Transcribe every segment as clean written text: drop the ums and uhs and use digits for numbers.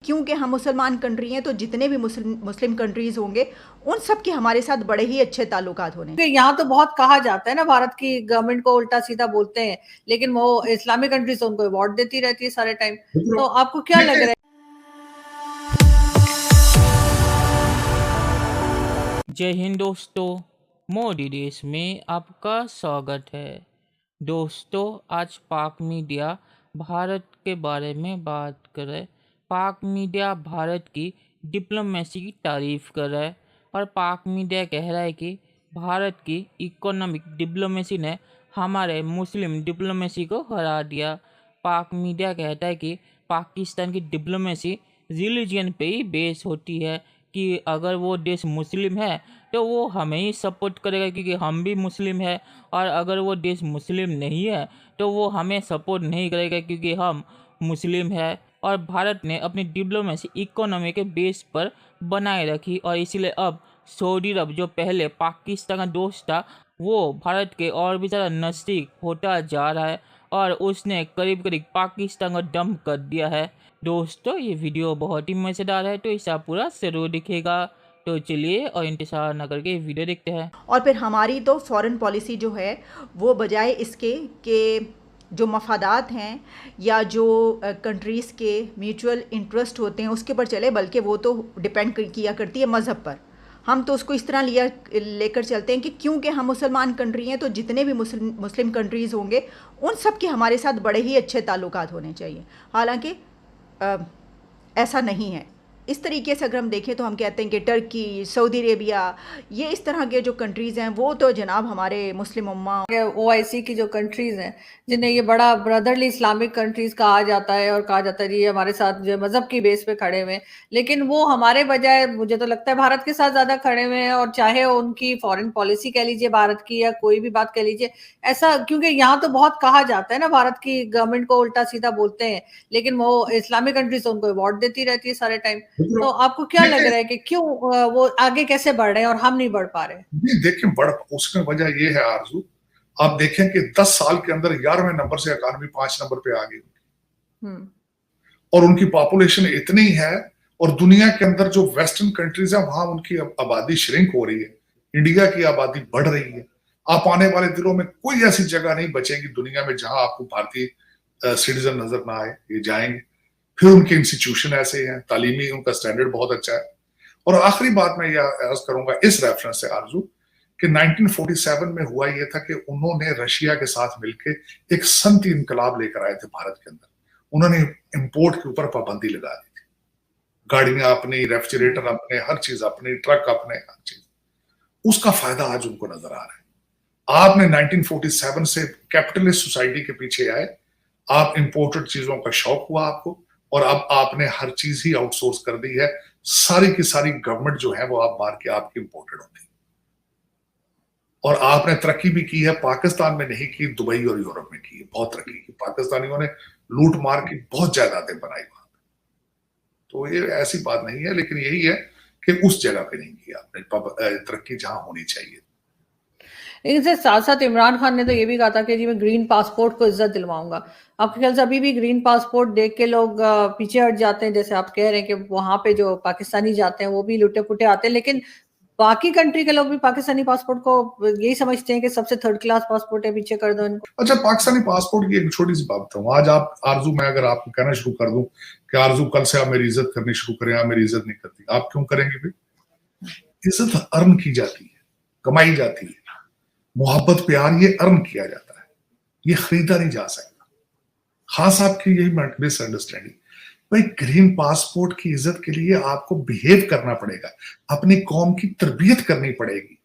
क्योंकि हम मुसलमान कंट्री हैं तो जितने भी मुस्लिम कंट्रीज होंगे उन सब के हमारे साथ बड़े ही अच्छे ताल्लुकात होने चाहिए। यहाँ तो बहुत कहा जाता है ना, भारत की गवर्नमेंट को उल्टा सीधा बोलते हैं, लेकिन वो इस्लामिक कंट्रीज उनको अवार्ड देती रहती है सारे टाइम। तो आपको क्या लग रहा है? जय हिंद दोस्तों, मोदी देश में आपका स्वागत है। दोस्तों, आज पाक मीडिया भारत के बारे में बात कर रहा है। पाक मीडिया भारत की डिप्लोमेसी की तारीफ कर रहा है और पाक मीडिया कह रहा है कि भारत की इकोनॉमिक डिप्लोमेसी ने हमारे मुस्लिम डिप्लोमेसी को हरा दिया। पाक मीडिया कहता है कि पाकिस्तान की डिप्लोमेसी रिलीजन पे ही बेस होती है कि अगर वो देश मुस्लिम है तो वो हमें ही सपोर्ट करेगा क्योंकि हम भी मुस्लिम है, और अगर वो देश मुस्लिम नहीं है तो वो हमें सपोर्ट नहीं करेगा क्योंकि हम मुस्लिम है। और भारत ने अपनी डिप्लोमेसी इकोनॉमी के बेस पर बनाए रखी और इसीलिए अब सऊदी अरब जो पहले पाकिस्तान का दोस्त था वो भारत के और भी ज़्यादा नज़दीक होता जा रहा है और उसने करीब करीब पाकिस्तान को डंप कर दिया है। दोस्तों, ये वीडियो बहुत ही मज़ेदार है तो इसे आप पूरा ज़रूर दिखेगा। तो चलिए और इंतज़ार न करके वीडियो देखते हैं। और फिर हमारी तो फॉरेन पॉलिसी जो है वो बजाय इसके कि जो मफादात हैं या जो कंट्रीज़ के म्यूचुअल इंटरेस्ट होते हैं उसके पर चले, बल्कि वो तो डिपेंड किया करती है मज़हब पर। हम तो उसको इस तरह लेकर चलते हैं कि क्योंकि हम मुसलमान कंट्री हैं तो जितने भी मुस्लिम कंट्रीज़ होंगे उन सब के हमारे साथ बड़े ही अच्छे ताल्लुकात होने चाहिए। हालांकि ऐसा नहीं है। इस तरीके से अगर हम देखें तो हम कहते हैं कि टर्की, सऊदी अरेबिया, ये इस तरह के जो कंट्रीज़ हैं वो तो जनाब हमारे मुस्लिम उम्मा ओआईसी की जो कंट्रीज हैं जिन्हें ये बड़ा ब्रदरली इस्लामिक कंट्रीज कहा जाता है और कहा जाता है जी हमारे साथ जो मजहब की बेस पे खड़े हुए हैं, लेकिन वो हमारे बजाय मुझे तो लगता है भारत के साथ ज्यादा खड़े हुए हैं। और चाहे उनकी फॉरेन पॉलिसी कह लीजिए भारत की या कोई भी बात कह लीजिए, ऐसा क्योंकि यहाँ तो बहुत कहा जाता है ना, भारत की गवर्नमेंट को उल्टा सीधा बोलते हैं, लेकिन वो इस्लामिक कंट्रीज उनको अवार्ड देती रहती है सारे टाइम। तो आपको क्या लग रहा है कि क्यों वो आगे कैसे बढ़ रहे हैं और हम नहीं बढ़ पा रहे? देखिए, उसमें वजह ये है आरजू, आप देखें कि 10 साल के अंदर 11वें नंबर से इकॉनमी 5 नंबर पे आ गई और उनकी पॉपुलेशन इतनी है और दुनिया के अंदर जो वेस्टर्न कंट्रीज है वहां उनकी आबादी श्रिंक हो रही है, इंडिया की आबादी बढ़ रही है। आप आने वाले दिनों में कोई ऐसी जगह नहीं बचेगी दुनिया में जहां आपको भारतीय सिटीजन नजर ना आए। ये जाएंगे, फिर उनके इंस्टीट्यूशन ऐसे हैं, तालीमी उनका स्टैंडर्ड बहुत अच्छा है। और आखिरी बात मैं यह अर्ज करूंगा इस रेफरेंस से आरजू कि 1947 में हुआ यह था कि उन्होंने रशिया के साथ मिलकर एक सनती इनकलाब लेकर आए थे भारत के अंदर। उन्होंने इंपोर्ट के ऊपर पाबंदी लगा दी थी, गाड़ियां अपनी, रेफ्रिजरेटर अपने, हर चीज अपनी, ट्रक अपने, हर चीज। उसका फायदा आज उनको नजर आ रहा है। आपने 1947 से कैपिटलिस्ट सोसाइटी के पीछे आए, आप इंपोर्टेड चीजों का शौक हुआ आपको, और अब आपने हर चीज ही आउटसोर्स कर दी है। सारी की सारी गवर्नमेंट जो है वो आप बाहर के आपकी इंपोर्टेड होती है। और आपने तरक्की भी की है, पाकिस्तान में नहीं की, दुबई और यूरोप में की है, बहुत तरक्की की। पाकिस्तानियों ने लूट मार की बहुत जायदादें बनाई वहां पे। तो ये ऐसी बात नहीं है, लेकिन यही है कि उस जगह पे नहीं की आपने तरक्की जहां होनी चाहिए। इनसे साथ साथ इमरान खान ने तो ये भी कहा था कि जी मैं ग्रीन पासपोर्ट को इज्जत दिलवाऊंगा। आपके ख्याल से अभी भी ग्रीन पासपोर्ट देख के लोग पीछे हट जाते हैं? जैसे आप कह रहे हैं कि वहां पे जो पाकिस्तानी जाते हैं वो भी लुटे पुटे आते हैं, लेकिन बाकी कंट्री के लोग भी पाकिस्तानी पासपोर्ट को यही समझते हैं कि सबसे थर्ड क्लास पासपोर्ट है, पीछे कर दो इनको। अच्छा, पाकिस्तानी पासपोर्ट की एक छोटी सी बात बताऊं। आज आप आरजू, मैं अगर आपको कहना शुरू कर दूं कि आरजू कल से आप मेरी इज्जत करनी शुरू करें, आप मेरी इज्जत नहीं करती, आप क्यों करेंगे भाई? इज्जत अर्न की जाती है, कमाई जाती है। मोहब्बत प्यार ये अर्न किया जाता है, ये खरीदा नहीं जा सकता। खास आपकी यही मिसअंडरस्टैंडिंग। भाई, ग्रीन पासपोर्ट की इज्जत के लिए आपको बिहेव करना पड़ेगा, अपनी कौम की तरबियत करनी पड़ेगी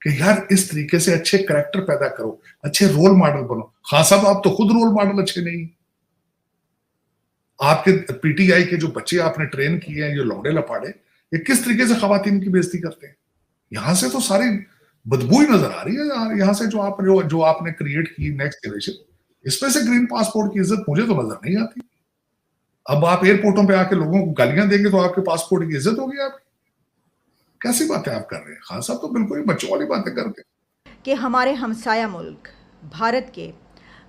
कि यार इस तरीके से अच्छे करैक्टर पैदा करो, अच्छे रोल मॉडल बनो। खान साहब, आप तो खुद रोल मॉडल अच्छे नहीं। आपके पीटीआई के जो बच्चे आपने ट्रेन किए हैं, जो लौंडे लपाड़े, ये किस तरीके से खवातीन की बेइज्जती करते हैं। यहां से तो सारी बदबू ही नजर आ रही है। यहाँ से जो आपने क्रिएट की नेक्स्ट जनरेशन, इसमें से ग्रीन पासपोर्ट की इज्जत मुझे तो नजर नहीं आती। अब आप एयरपोर्टों पे आके लोगों को गालियां देंगे तो आपके पासपोर्ट की इज्जत होगी आपकी? कैसी बातें आप कर रहे हैं? खान साहब तो बिल्कुल ही बच्चों वाली बातें करते हैं। कि हमारे हमसाया मुल्क भारत के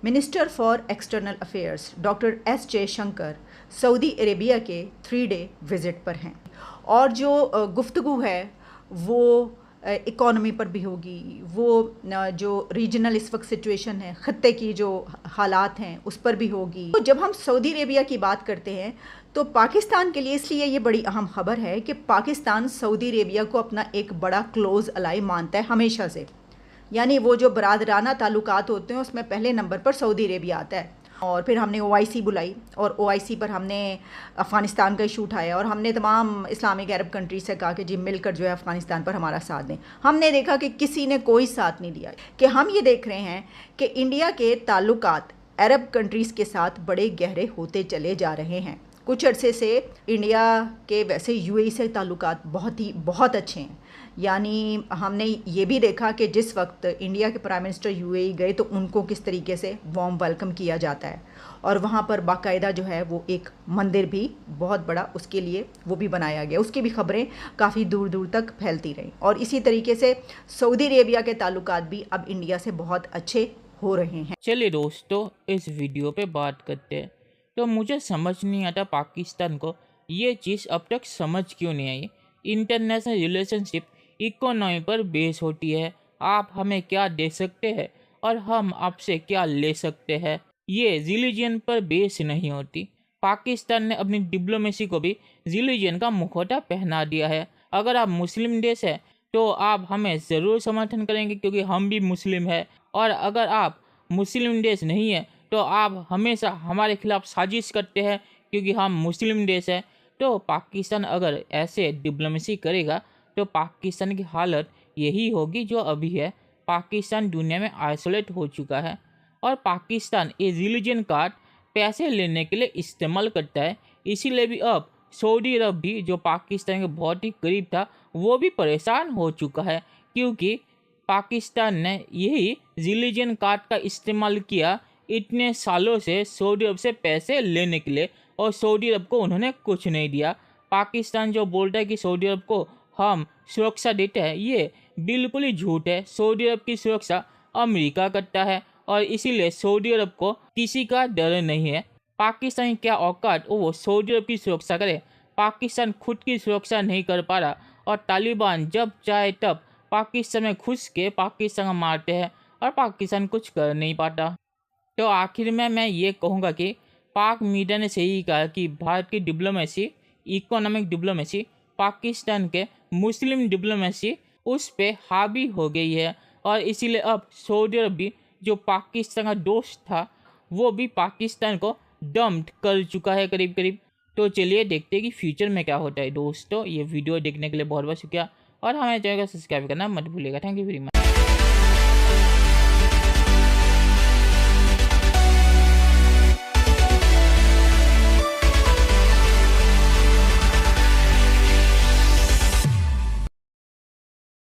minister for external affairs doctor S Jaishankar Saudi Arabia के 3 डे विज़िट पर हैं और जो गुफ्तगू है वो इकॉनमी पर भी होगी, वो जो रीजनल इस वक्त सिचुएशन है, ख़त्ते की जो हालात हैं उस पर भी होगी। तो जब हम सऊदी अरेबिया की बात करते हैं तो पाकिस्तान के लिए इसलिए ये बड़ी अहम खबर है कि पाकिस्तान सऊदी अरेबिया को अपना एक बड़ा क्लोज़ अलाई मानता है हमेशा से। यानी वो जो बरादराना ताल्लुकात होते हैं उसमें पहले नंबर पर सऊदी अरेबिया आता है। और फिर हमने OIC बुलाई और OIC पर हमने अफ़गानिस्तान का इशू उठाया और हमने तमाम इस्लामिक अरब कंट्री से कहा कि जी मिलकर जो है अफ़गानिस्तान पर हमारा साथ दें। हमने देखा कि किसी ने कोई साथ नहीं दिया। कि हम ये देख रहे हैं कि इंडिया के ताल्लुकात अरब कंट्रीज़ के साथ बड़े गहरे होते चले जा रहे हैं। कुछ अरसे से इंडिया के वैसे UAE से ताल्लुकात बहुत अच्छे हैं। यानी हमने ये भी देखा कि जिस वक्त इंडिया के प्राइम मिनिस्टर UAE गए तो उनको किस तरीके से वार्म वेलकम किया जाता है और वहाँ पर बाकायदा जो है वो एक मंदिर भी बहुत बड़ा उसके लिए वो भी बनाया गया। उसकी भी खबरें काफ़ी दूर दूर तक फैलती रहीं और इसी तरीके से सऊदी अरेबिया के ताल्लुकात भी अब इंडिया से बहुत अच्छे हो रहे हैं। चलिए दोस्तों, इस वीडियो पे बात करते हैं। तो मुझे समझ नहीं आता पाकिस्तान को ये चीज़ अब तक समझ क्यों नहीं आई। इंटरनेशनल रिलेशनशिप इकोनॉमी पर बेस होती है। आप हमें क्या दे सकते हैं और हम आपसे क्या ले सकते हैं, ये रिलीजन पर बेस नहीं होती। पाकिस्तान ने अपनी डिप्लोमेसी को भी रिलीजन का मुखौटा पहना दिया है। अगर आप मुस्लिम देश है तो आप हमें ज़रूर समर्थन करेंगे क्योंकि हम भी मुस्लिम है, और अगर आप मुस्लिम देश नहीं है तो आप हमेशा हमारे खिलाफ साजिश करते हैं क्योंकि हम मुस्लिम देश है। तो पाकिस्तान अगर ऐसे डिप्लोमेसी करेगा तो पाकिस्तान की हालत यही होगी जो अभी है। पाकिस्तान दुनिया में आइसोलेट हो चुका है और पाकिस्तान ये रिलीजन कार्ड पैसे लेने के लिए इस्तेमाल करता है। इसीलिए भी अब सऊदी अरब भी, जो पाकिस्तान के बहुत ही करीब था, वो भी परेशान हो चुका है क्योंकि पाकिस्तान ने यही रिलीजन कार्ड का इस्तेमाल किया इतने सालों से सऊदी अरब से पैसे लेने के लिए, और सऊदी अरब को उन्होंने कुछ नहीं दिया। पाकिस्तान जो बोलता है कि सऊदी अरब को हम सुरक्षा देते हैं, ये बिल्कुल ही झूठ है। सऊदी अरब की सुरक्षा अमेरिका करता है और इसीलिए सऊदी अरब को किसी का डर नहीं है। पाकिस्तान की क्या औकात वो सऊदी अरब की सुरक्षा करे। पाकिस्तान खुद की सुरक्षा नहीं कर पा रहा और तालिबान जब चाहे तब पाकिस्तान में घुस के पाकिस्तान को मारते हैं और पाकिस्तान कुछ कर नहीं पाता। तो आखिर में मैं ये कहूँगा कि पाक मीडिया ने सही कहा कि भारत की डिप्लोमेसी, इकोनॉमिक डिप्लोमेसी, पाकिस्तान के मुस्लिम डिप्लोमेसी उस पे हावी हो गई है और इसीलिए अब सऊदी अरब भी, जो पाकिस्तान का दोस्त था, वो भी पाकिस्तान को डम्प कर चुका है करीब करीब। तो चलिए देखते हैं कि फ्यूचर में क्या होता है। दोस्तों, ये वीडियो देखने के लिए बहुत बहुत शुक्रिया और हमारे चैनल को सब्सक्राइब करना मत भूलिएगा। Thank you very much.